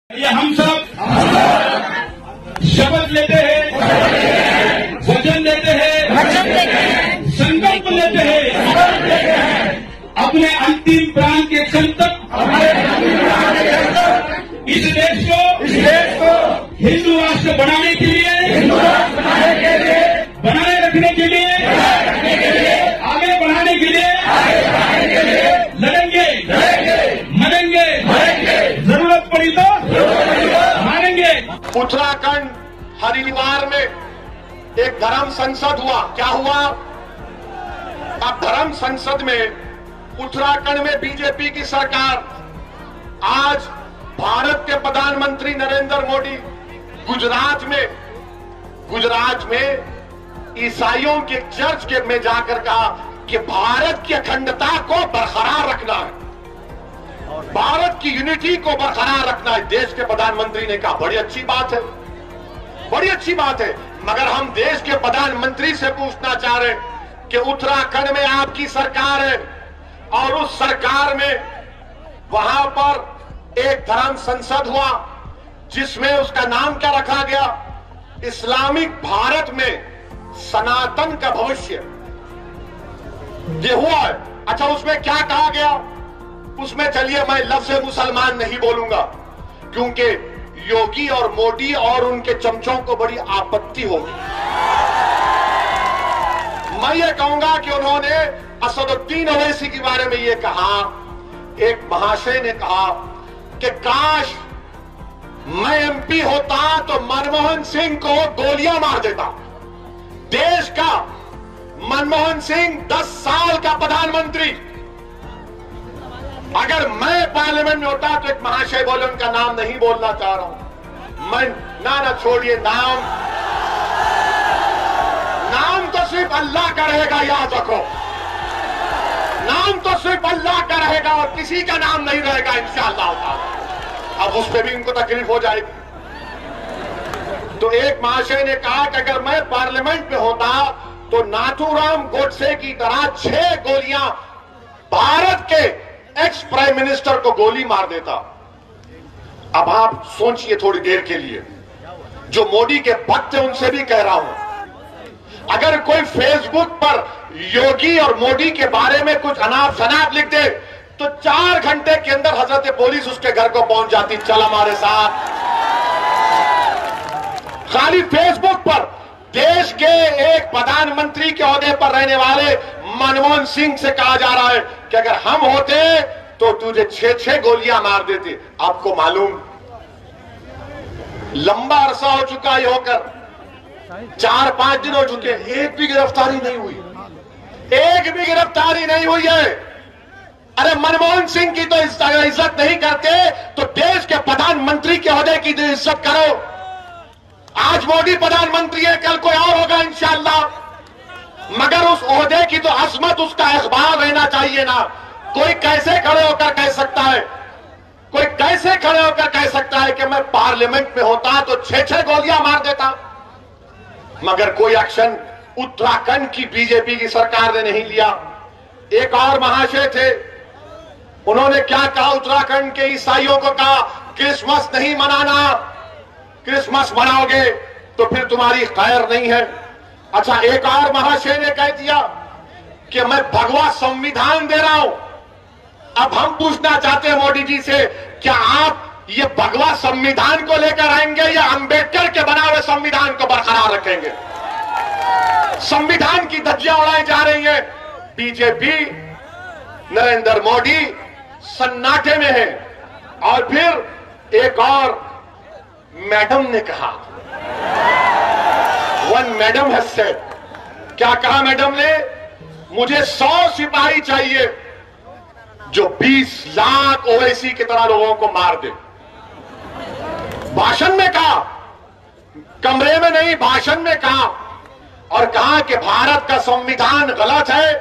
ये हम सब शपथ लेते हैं, वचन लेते हैं, संकल्प लेते हैं अपने अंतिम प्राण के क्षण तक इस देश को हिंदू राष्ट्र बनाने के लिए, बनाए रखने के लिए, आगे बढ़ाने के लिए लड़ेंगे, मरेंगे, जरूरत पड़ी तो मारेंगे। उत्तराखंड हरिद्वार में एक धर्म संसद हुआ। क्या हुआ? अब धर्म संसद में उत्तराखंड में बीजेपी की सरकार, आज भारत के प्रधानमंत्री नरेंद्र मोदी गुजरात में ईसाइयों के चर्च के में जाकर कहा कि भारत की अखंडता को बरकरार रखना है, भारत की यूनिटी को बरकरार रखना है। देश के प्रधानमंत्री ने कहा बड़ी अच्छी बात है, बड़ी अच्छी बात है। मगर हम देश के प्रधानमंत्री से पूछना चाह रहे हैं कि उत्तराखंड में आपकी सरकार है और उस सरकार में वहां पर एक धर्म संसद हुआ जिसमें उसका नाम क्या रखा गया? इस्लामिक भारत में सनातन का भविष्य। ये हुआ है। अच्छा, उसमें क्या कहा गया? उसमें चलिए मैं लफ्ज़ मुसलमान नहीं बोलूंगा क्योंकि योगी और मोदी और उनके चमचों को बड़ी आपत्ति होगी। मैं ये कहूंगा कि उन्होंने असदुद्दीन ओवैसी के बारे में ये कहा, एक महाशय ने कहा कि काश मैं एमपी होता तो मनमोहन सिंह को गोलियां मार देता। देश का मनमोहन सिंह 10 साल का प्रधानमंत्री, अगर मैं पार्लियामेंट में होता तो एक महाशय बोले, उनका नाम नहीं बोलना चाह रहा हूं मैं, ना छोड़िए, नाम तो सिर्फ अल्लाह का रहेगा, याद रखो। नाम तो सिर्फ अल्लाह का रहेगा और किसी का नाम नहीं रहेगा इंशाअल्लाह ताला। अब उस पर भी उनको तकलीफ हो जाएगी। तो एक महाशय ने कहा कि अगर मैं पार्लियामेंट में होता तो नाथूराम गोडसे की तरह 6 गोलियां भारत के एक्स प्राइम मिनिस्टर को गोली मार देता। अब आप सोचिए थोड़ी देर के लिए, जो मोदी के भक्त हैं उनसे भी कह रहा हूं, अगर कोई फेसबुक पर योगी और मोदी के बारे में कुछ अनाप शनाप लिख दे तो 4 घंटे के अंदर हजरत पुलिस उसके घर को पहुंच जाती, चल हमारे साथ। खाली फेसबुक पर देश के एक प्रधानमंत्री के ओहदे पर रहने वाले मनमोहन सिंह से कहा जा रहा है कि अगर हम होते तो तुझे 6 गोलियां मार देते। आपको मालूम, लंबा अरसा हो चुका है होकर, 4-5 दिन हो चुके, एक भी गिरफ्तारी नहीं हुई, एक भी गिरफ्तारी नहीं हुई है। अरे मनमोहन सिंह की तो इज्जत नहीं करते तो देश के प्रधानमंत्री के ओहदे की इज्जत करो। आज मोदी प्रधानमंत्री है, कल कोई और होगा इंशाअल्लाह, मगर उस ओहदे की तो अजमत, उसका इकबाल रहना चाहिए ना। कोई कैसे खड़े होकर कह सकता है, कोई कैसे खड़े होकर कह सकता है कि मैं पार्लियामेंट में होता तो 6 गोलियां मार देता? मगर कोई एक्शन उत्तराखंड की बीजेपी की सरकार ने नहीं लिया। एक और महाशय थे, उन्होंने क्या कहा? उत्तराखंड के ईसाइयों को कहा क्रिसमस नहीं मनाना, क्रिसमस मनाओगे तो फिर तुम्हारी खैर नहीं है। अच्छा, एक और महाशय ने कह दिया कि मैं भगवा संविधान दे रहा हूं। अब हम पूछना चाहते हैं मोदी जी से, क्या आप ये भगवा संविधान को लेकर आएंगे या अंबेडकर के बनाए हुए संविधान को बरकरार रखेंगे? संविधान की धज्जियां उड़ाई जा रही है। बीजेपी, नरेंद्र मोदी सन्नाटे में है। और फिर एक और मैडम ने कहा, वन मैडम हैज सेड, क्या कहा मैडम ने? मुझे 100 सिपाही चाहिए जो 20 लाख ओवैसी की तरह लोगों को मार दे। भाषण में कहा, कमरे में नहीं, भाषण में कहा। और कहा कि भारत का संविधान गलत है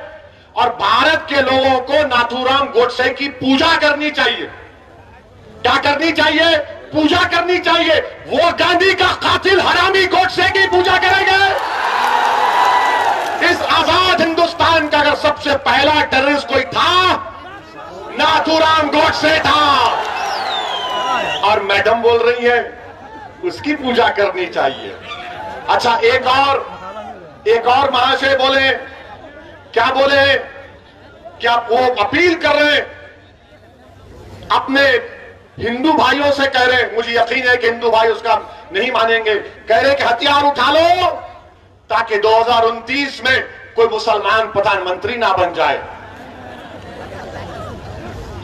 और भारत के लोगों को नाथूराम गोडसे की पूजा करनी चाहिए। क्या करनी चाहिए? पूजा करनी चाहिए। वो गांधी का कातिल हरामी गोडसे की पूजा करेंगे। इस आजाद हिंदुस्तान का अगर सबसे पहला टेररिस्ट कोई था, नाथूराम गोडसे था। और मैडम बोल रही है उसकी पूजा करनी चाहिए। अच्छा, एक और महाशय बोले, क्या बोले, क्या वो अपील कर रहे अपने हिंदू भाइयों से, कह रहे, मुझे यकीन है कि हिंदू भाई उसका नहीं मानेंगे, कह रहे कि हथियार उठा लो ताकि 2029 में कोई मुसलमान प्रधानमंत्री ना बन जाए।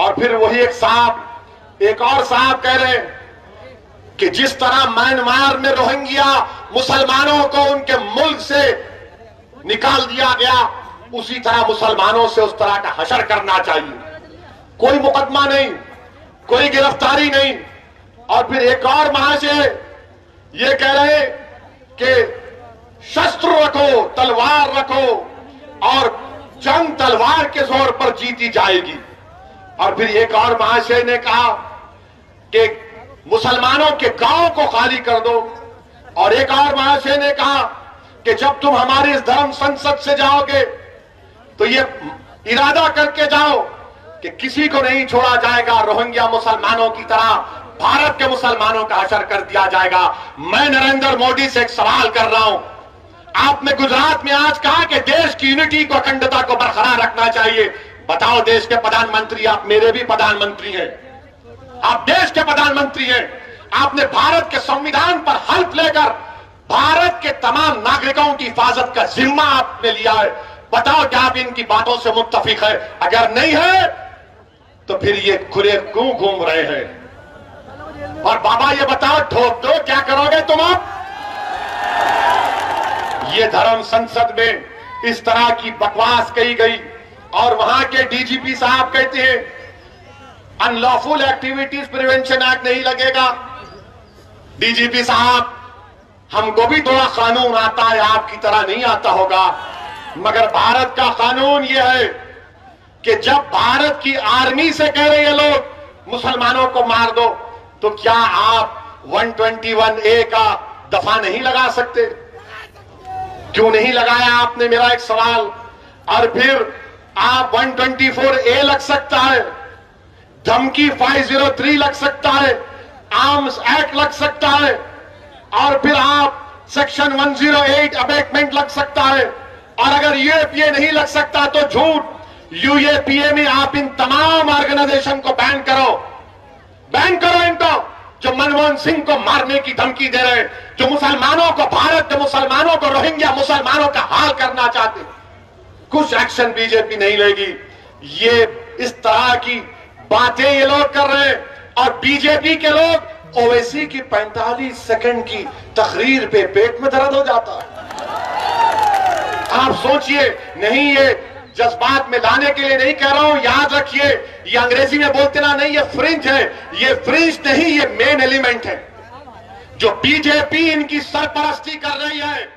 और फिर वही एक और साहब कह रहे कि जिस तरह म्यांमार में रोहिंग्या मुसलमानों को उनके मुल्क से निकाल दिया गया, उसी तरह मुसलमानों से उस तरह का हशर करना चाहिए। कोई मुकदमा नहीं, कोई गिरफ्तारी नहीं। और फिर एक और महाशय ये कह रहे कि शस्त्र रखो, तलवार रखो और जंग तलवार के जोर पर जीती जाएगी। और फिर एक और महाशय ने कहा कि मुसलमानों के गांव को खाली कर दो। और एक और महाशय ने कहा कि जब तुम हमारी इस धर्म संसद से जाओगे तो ये इरादा करके जाओ कि किसी को नहीं छोड़ा जाएगा, रोहिंग्या मुसलमानों की तरह भारत के मुसलमानों का हशर कर दिया जाएगा। मैं नरेंद्र मोदी से एक सवाल कर रहा हूं, आपने गुजरात में आज कहा कि देश की यूनिटी को, अखंडता को बरकरार रखना चाहिए। बताओ, देश के प्रधानमंत्री, आप मेरे भी प्रधानमंत्री हैं, आप देश के प्रधानमंत्री हैं, आपने भारत के संविधान पर हल्फ लेकर भारत के तमाम नागरिकों की हिफाजत का जिम्मा आपने लिया है। बताओ क्या आप इनकी बातों से मुत्तफिक है? अगर नहीं है तो फिर ये खुले क्यों घूम रहे हैं? और बाबा ये बताओ, ठोक दो, क्या करोगे तुम आप? ये धर्म संसद में इस तरह की बकवास कही गई और वहां के डीजीपी साहब कहते हैं अनलॉफुल एक्टिविटीज प्रिवेंशन एक्ट नहीं लगेगा। डीजीपी साहब, हमको भी थोड़ा कानून आता है, आपकी तरह नहीं आता होगा, मगर भारत का कानून यह है कि जब भारत की आर्मी से कह रहे हैं लोग मुसलमानों को मार दो, तो क्या आप 121A का दफा नहीं लगा सकते? क्यों नहीं लगाया आपने, मेरा एक सवाल। और फिर आप 124A लग सकता है, धमकी 503 लग सकता है, आर्म्स एक्ट लग सकता है, और फिर आप सेक्शन 108 अबेटमेंट लग सकता है। और अगर यूएपीए नहीं लग सकता तो झूठ, यूएपीए में आप इन तमाम ऑर्गेनाइजेशन को बैन करो इनको, जो मनमोहन सिंह को मारने की धमकी दे रहे हैं, जो मुसलमानों को, भारत के मुसलमानों को, रोहिंग्या मुसलमानों का हाल करना चाहते। कुछ एक्शन बीजेपी नहीं लेगी। ये इस तरह की बातें ये लोग कर रहे हैं और बीजेपी के लोग ओवैसी की 45 सेकंड की तकरीर पे पेट में दर्द हो जाता है। आप सोचिए, नहीं ये जज्बात में लाने के लिए नहीं कह रहा हूं, याद रखिए, ये अंग्रेजी में बोलते ना, नहीं ये फ्रिंज है, ये फ्रिंज नहीं, ये मेन एलिमेंट है जो बीजेपी इनकी सरपरस्ती कर रही है।